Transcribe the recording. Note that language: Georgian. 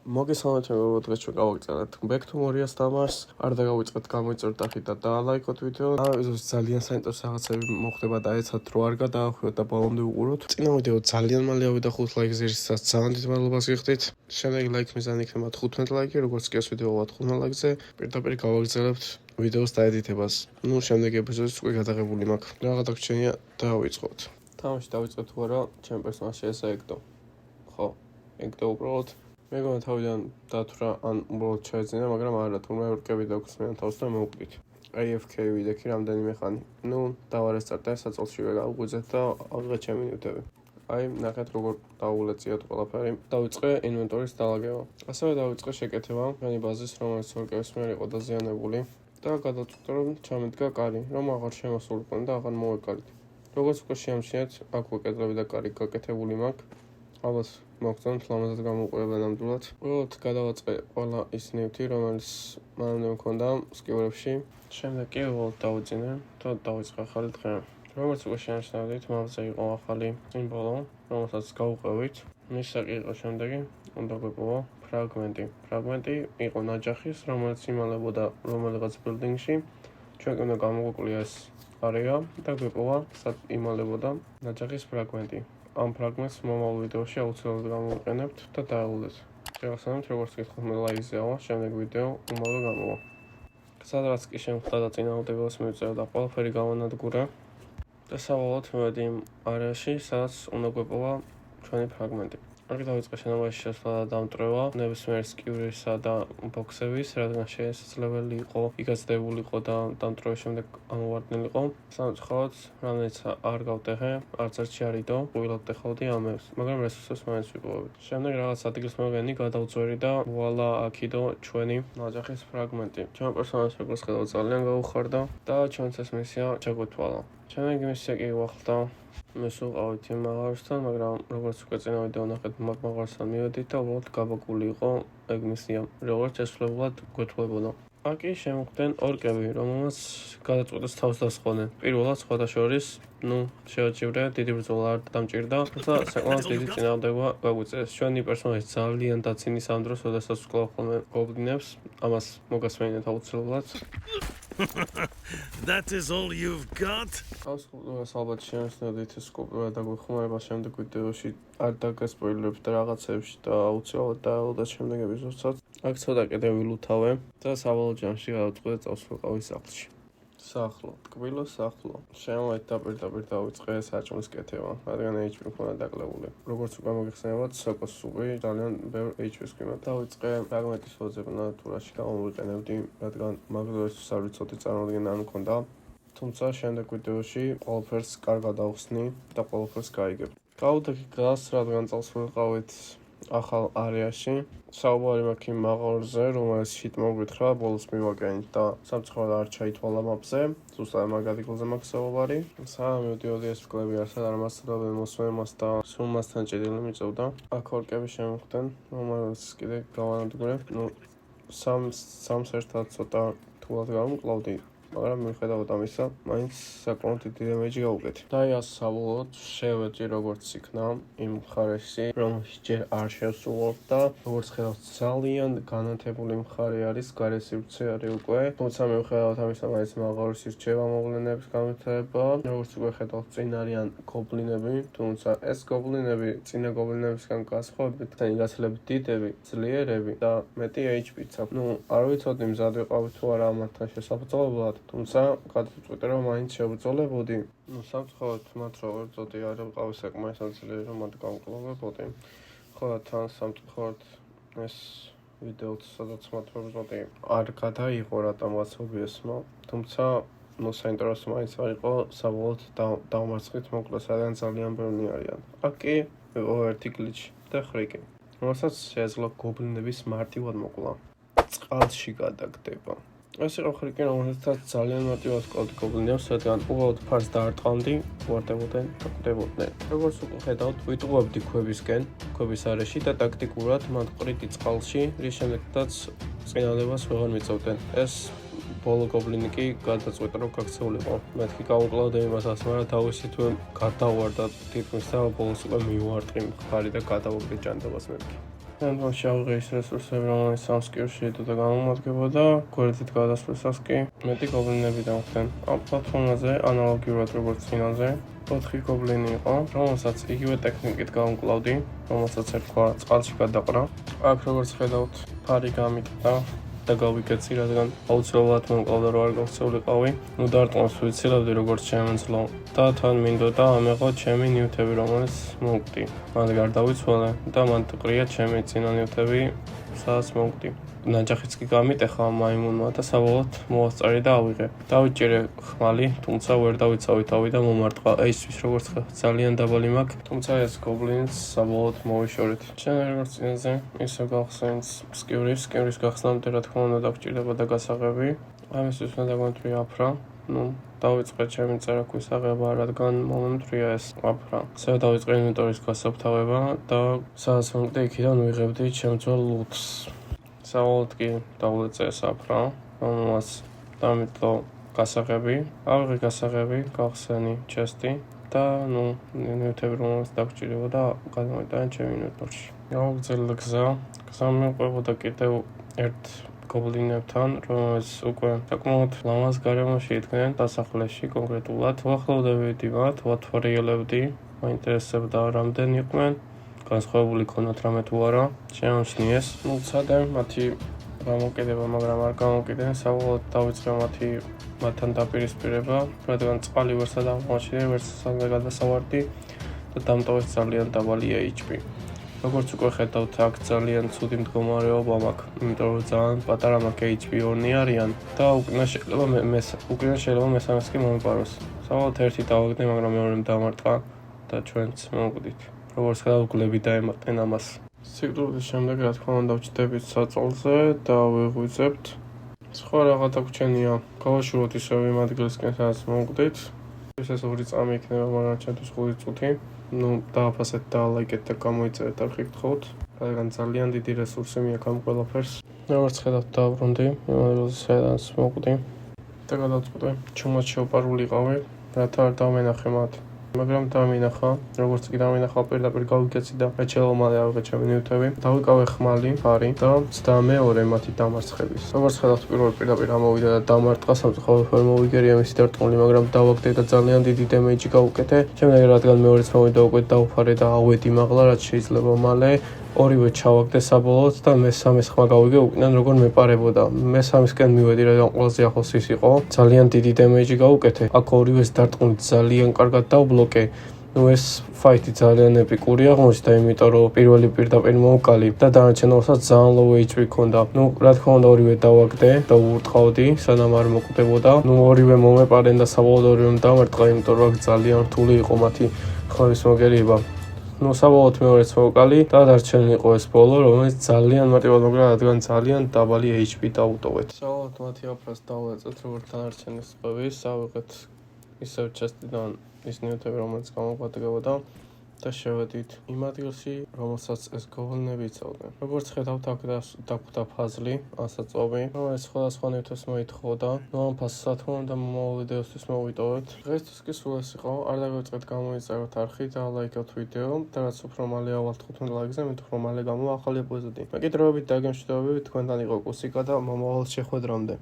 მოგესალმებით მეგობრებო, დღეს ჩვენ გავაგრძელებთ Back to Moria-ს თამაშს. არ დაგავიწყეთ, გამოიწერთ ახით და დაალაიქოთ ვიდეო. ამ ვიდეოში ძალიან საინტერესო რაღაცები მოხდება და ეცადეთ რომ არ გადაახვიოთ და ბოლომდე უყუროთ. წინა ვიდეო ძალიან მალე ავიდა 5 ლაიქს, რისთვისაც ძალიან დიდ მადლობას გიხდით. შემდეგი ლაიქ მიზანი იქნება 15 ლაიქი, როგორც კი ეს ვიდეო 15 ლაიქზე. პირდაპირ გავაგრძელებთ ვიდეოს დაედიტებას. შემდეგი ეპიზოდიც უკვე გადაღებული მაქვს. რაღაც დაგვრჩენია, დავიწყოთ. თამაში დავიწყეთ თუ არა, ჩემ პერსონაჟში ესა ეკდო. ხო, ეკდო უბრალოდ. მეგონა თავიდან დათვრა ან უბრალოდ ჩაეძინა, მაგრამ არა, თურმე ურკები დაგვრცმიან თავს და მოვკვდით. AFK ვიდექი რამდენიმე ხანი. დავარესტარტე, საწოლშივე გავუღვიძეთ და ავიღეთ ჩემი ნივთები. ნახეთ როგორ დაულეწიოთ ყველაფერი. დავიწყე ინვენტორის დალაგება. ასევე დავიწყე შეკეთება ჩვენი ბაზის, რომელიც ურკების მიერ იყო დაზიანებული და გადავწყვიტე რომ ჩამედგა კარი, რომ აღარ შემოსულიყვნენ და აღარ მოვეკარით. როგორც უკვე შეამჩნიეთ, აქვე კედლები და კარი გაკეთებული მაქვს. ალბათ მოგწონთ, ლამაზად გამოვყურებლა ნამდვილად. უბრალოდ გადავაწყე ყველა ის ნივთი, რომელიც მანამდე მქონდა სკივრებში. შემდეგ კი უბრალოდ დავიძინე და დავიწყე ახალი დღე. როგორც უკვე შეამჩნევთ, მავზე იყო ახალი სიმბოლო, რომელსაც გავუყევით. მის საკი იყო შემდეგი, უნდა გვეპოვა ფრაგმენტი. ფრაგმენტი იყო ნაჯახის, რომელიც იმალებოდა რომელიღაც ბილდინგში. ჩვენ კი უნდა გამოგვიკლია ეს არეა და გვეპოვა იმალებოდა ნაჯახის ფრაგმენტი. ამ ფრაგმენტს მომავალ ვიდეოში აუცილებლად გამოვიყენებთ და დააულეთ. შევახსენებთ, როგორც გითხოთ მე ლაიქზე ავა, შემდეგ ვიდეო უმალო გამოვა. სადაც კი შემხვდა და წინააღმდეგობას მივწერა და ყველაფერი გავანადგურა და სავალოთ მივედი იმ არეაში, სადაც უნდა გვეპოვა ჩვენი ფრაგმენტი. აქ დავიწყე შენობაში შესვლა და დამტვრევა ნებისმიერ სკივრისა და ბოქსების, რადგან შესაძლებელი იყო იგაზრდებულიყო და დამტვრევის შემდეგ ამოვარდნილიყო. სამწუხაროდ, რამდენიც არ გავტეხე, არც ერთში არ იდო, უილად ტეხავდი ამებს, მაგრამ რესურსებს მაინც ვიპოვებდი. შემდეგ რაღაც ადგილს მოვედი, გადავწვერი და ვალა აქ იდო ჩვენი ნაჯახის ფრაგმენტი. ჩვენ პერსონაჟს როგორც ხედავთ ძალიან გაუხარდა და ჩვენც ეს მისია ჩაგვეთვალა. შემდეგ მისია კი გვახლდა მე სულყავით იმ მაღაროსთან, მაგრამ როგორც უკვე წინა ვიდეო ნახეთ, მაღაროსთან მივედით და უბრალოდ გაბაგული იყო ეგ მისია, როგორც შესრულებულად გვეთვლებოდა. აქ კი შემოხვდნენ ორკები, რომელმაც გადაწყვეტეს თავს დასხონენ. პირველად სხვათა შორის, შევაჭირე, დიდი ბრძოლა არ დამჭირდა, თუმცა საკმაოდ დიდი წინააღმდეგობა გაგვიწეს. ჩვენი პერსონაჟი ძალიან დაცინის ამ დროს, როდესაც ვკლავ ხოლმე გობლინებს, ამას მოგასმენინეთ აუცილებლად. That is all you've got?Ავს სკულპტურას ალბათ შეამჩნევთ სკულპტურა და გვეხმარება შემდეგ ვიდეოში არ დაგასპოილერებ და რაღაცებში და აუცილებლად დაავალდეთ შემდეგ ეპიზოდსაც. აქ ცოტა კიდევ ვილუთავე და სავალო ჯამში გადავწყვეტე წავსულყავი სახლში. სახლო, ტკბილო სახლო. შემოვედი და პირდაპირ დავიწყე საჭმლის კეთება, რადგან HP მქონდა დაკლებული. როგორც უკვე მოგეხსენებათ, სოკოს უკვე ძალიან ბევრ HP-ს გვიმართ. დავიწყე ფრაგმენტის ვოძებ ნატურაში გამოვიყენებდი, რადგან მაგდროისთვის არ ვიცოდი წარმოადგენა არ მქონდა. თუმცა შემდეგ ვიდეოში ყველაფერს კარგად ავხსნი და ყველაფერს გაიგებ. გავუდგე გას, რადგან წელს ვიყავით ახალ არეაში. საუბარი მაქვს იმ მაღაროზე, რომელიც შით მოგვითხრა, ბოლოს მივაკენით და სამწუხაროდ არ ჩაითვალა მაპზე. ზუსტად მაგ ადგილზე მაქვს საუბარი. სანამ მივდიოდი ეს ფკლები არსად არ მასწავლებენ მოსვენებას და სულ მასთან ჭედილი მიწევდა. აქ ორკები შემოხვდნენ, რომელიც კიდე გავანადგურე. სამს ერთად ცოტა თულად გამკლავდი. მაგრამ მიუხედავად ამისა, მაინც საკმაოდ დიდი დემეჯი გავუკეთე. და საბოლოოდ შევედი როგორც იქნა იმ მხარეში, რომელშიც ჯერ არ შევსულობ და როგორც ხედავთ, ძალიან განათებული მხარე არის, გარესივრცე არის უკვე. თუმცა მიუხედავად ამისა, მაინც მაღაროს ირჩევა მოვლენების განვითარება. როგორც უკვე ხედავთ, წინ არიან გობლინები, თუმცა ეს გობლინები წინა გობლინებისგან განსხვავებით, გაცილებით დიდები, ძლიერები და მეტი HP-ც აქვს. არ ვიცოდი მზად ვიყავი თუ არა ამათთან შესაბრძოლებლად. თუმცა გადავწყვეტე რომ მაინც შევბრძოლებოდი. სამწუხაროდ მათ რო ვერძოდი არ ვიყავი საკმაოდ საძლიერო რომ მათ გავკლავებოდი. ხო და თან სამწუხაროდ ეს ვიდეოც სადაც მათ რო ვერძოდი არ გადაიღო რატომაც ობიესმა. თუმცა საინტერესო მაინც არ იყო საბოლოოდ დავმარცხით მოკლეს არიან ძალიან ბევრი არიან. აქ კი ვიყო ერთი გლიჩი და ხრიკი, რომელსაც შეეძლო გობლინების მარტივად მოკლა. წყალში გადაგდება. ეს იყო ხრიკი, რომელსაც ძალიან მარტივად ვკავდი გობლინებს, რადგან უბრალოდ ფარს დაარტყამდი, უვარდებოდნენ და კვდებოდნენ. როგორც უკვე ხედავთ, ვიტყუებდი ქვებისკენ, ქვების არეში და ტაქტიკურად მათ ყრიდი წყალში, რის შემდეგაც წინადებას ვეღარ მიწევდნენ. ეს ბოლო გობლინი კი გადაწყვეტა რომ გაქცეულიყო. მეთქი გავუკლავდი იმასაც, მაგრამ თავისი თუ გადავარდა თითქმის და ბოლოს უკვე მივარტყი მხარი და გადავაგდი ჭანდებას მეთქი. Ამიტომ შევიღე ის რესურსები, რომელიც ამ სკილში ედოდა გამომადგებოდა, გვერდით გადასვლისას კი მეტი გობლინები დავხდნენ. ამ პლატფორმაზე ანალოგიურად როგორც წინაზე 4 გობლინი იყო, რომელსაც იგივე ტექნიკით გავუმკლავდი, რომელსაც ერქვა წყალში გადაყრა. აქ როგორც ხედავთ, ფარი გამიტყდა და გავიკეცი, რადგან აუცილებლად მომკლავდა რომ არ გავცეულიყავი. დარტყმას ვიცილებდი როგორც შემეძლო და თან მინდოდა ამეღო ჩემი ნიუთები, რომელიც მოვკვდი. მან გარდავიცვალე და მან ტყრია ჩემი წინა ნიუთები, სადაც მოვკვდი. ნაჯახიც კი გამიტეხა მაიმუნმა და საბოლოოდ მოვასწარი და ავიღე. დავიჭირე ხმალი, თუმცა ვერ დავიცავი თავი და მომარტყა. ესთვის როგორც ძალიან დაბალი მაქვს, თუმცა ეს გობლინს საბოლოოდ მოვიშორეთ. ჩვენ როგორც წინაზე, ისე გავხსენთ სკივრის გახსნამდე რა თქმა უნდა დაგჭირდება და გასაღები. ამისთვის უნდა დაგვემთვია აფრა. დავიწყე ჩემი წერაქვის აღება, რადგან მომემთვია ეს აფრა. ისევ დავიწყე ინვენტორის გასაფთავება და სადაც მომკვდი იქიდან ვიღებდი ჩემძვალ ლუთს. საბოლოოდ კი დავუწე ეს აფრა, რომელსაც დამიტყო გასაღები, ავიღე გასაღები, გავხსენი ჩესტი და ნიუთები რომელსაც დაგჭირებოდა გადავიტანე ჩემი ინვენტორში. გავაგრძელე გზა მიყვებოდა კიდევ ერთ გობლინებთან, რომელსაც უკვე საკმაოდ ლამაზ გარემოში იდგნენ დასახლეში კონკრეტულად. ვახლოვდებოდი მათ, ვათვალიერებდი, მაინტერესებდა რამდენი იყვნენ, განსხვავებული ქონათ რამე თუ არა, შემამჩნიეს. ვცადე მათი გამოკიდება, მაგრამ არ გამოკიდნენ, საბოლოოდ დავიწყე მათთან დაპირისპირება, რადგან წყალი ვერსად აღმოაჩინე, ვერც სამდე გადასავარდი და დამტოვეს ძალიან დაბალი HP. როგორც უკვე ხედავთ, აქ ძალიან ცუდი მდგომარეობა მაქვს, იმიტომ რომ ძალიან პატარა მაქვს HP-2 არიან და უკანა შეიძლება მესამეს კი მომიპაროს. საბოლოოდ ერთი დავაგდე, მაგრამ მეორემ დამარტყა და ჩვენც მოვკვდით. როგორც ხედავთ, გლები დაემატნენ ამას. სიკვდილის შემდეგ რა თქმა უნდა ვჩდებით საწოლზე და ვიღვიძებთ. სხვა რაღაც დაგვრჩენია, გავაშუროთ ისევ იმ ადგილისკენ, სადაც მოვკვდით. ეს 2 წამი იქნება, მაგრამ ჩემთვის 5 წუთი. დააფასეთ და ლაიკეთ და გამოიწერეთ არხი გთხოვთ, რადგან ძალიან დიდი რესურსი მიაქვს ამ ყველაფერს. როგორც ხედავთ, დავბრუნდი იმ ადგილზე, სადაც მოვკვდი და გადავწყვიტე ჩუმად შევპარულიყავი, რათა არ დავმენახე მათ. მაგრამ დამინახა, როგორც კი დამინახა, პირდაპირ გავიკეცი და მეჩელომალე ავიღე ჩემი ნიუთები. დავიკავე ხმალი, ფარი და ვცდა მეორე მათი დამარცხების. როგორც ხედავთ, პირველი პირდაპირ ამოვიდა და დამარტყა, სამწუხაროდ ვერ მოვიგერია მისი დარტყმული, მაგრამ დავაგდე და ძალიან დიდი დემეიჯი გავუკეთე. შემდეგ რადგან მეორეც მოვიდა უკვე დავფარე და ავედი მაღლა, რაც შეიძლება მალე ორივე ჩავაგდე საბოლოოდ და მესამეს ხმა გავიგე უკიდან როგორ მეპარებოდა. მესამისკენ მივედი, რადგან ყველაზე ახლოს ის იყო. ძალიან დიდი დემეიჯი გავუკეთე. აქ ორივეს დარტყმული ძალიან კარგად დავბლოკე. ეს ფაითი ძალიან ეპიკური აღმოჩნდა, იმიტომ რომ პირველი პირდაპირ მოვკალი და დანარჩენებსაც ძალიან low HP ჰქონდა. რა თქმა უნდა ორივე დავაგდე და ურტყავდი, სანამ არ მოკვდებოდა. ორივე მომეპარენ და საბოლოოდ ორივემ დამარტყა, იმიტომ რომ აქ ძალიან რთული იყო მათი ხმების მოგერიება. საბოლოოდ მეორეც მოვკალი და დარჩენილი იყო ეს ბოლო, რომელიც ძალიან მარტივად მოგრა, რადგან ძალიან დაბალი HP დაუტოვეთ. საბოლოოდ მათი აფრას დავუწეთ, როგორც დანარჩენი სპევის, ავიღეთ ისევ ჩესტიდან ის ნიუთები, რომელიც გამოგვადგებოდა და შევედით იმ ადგილში, რომელსაც ეს გობლინები იცავდნენ. როგორც ხედავთ, აქ დაგვდა ფაზლი, ასაწვავი, რომელიც სხვადასხვა ნიუთებს მოითხოვდა. ამ ფაზს რა თქმა უნდა მომავალ ვიდეოსთვის მოვიტოვეთ. დღესთვის კი სულ ეს იყო. არ დაგვიწყეთ გამოიწეროთ არხი და ლაიქოთ ვიდეო და რაც უფრო მალე ავალთ 15 ლაიქზე, მით უფრო მალე გამოვა ახალი ეპიზოდი. მეკითხებით და გემშვიდობებით, თქვენთან იყო კუსიკა და მომავალ შეხვედრამდე.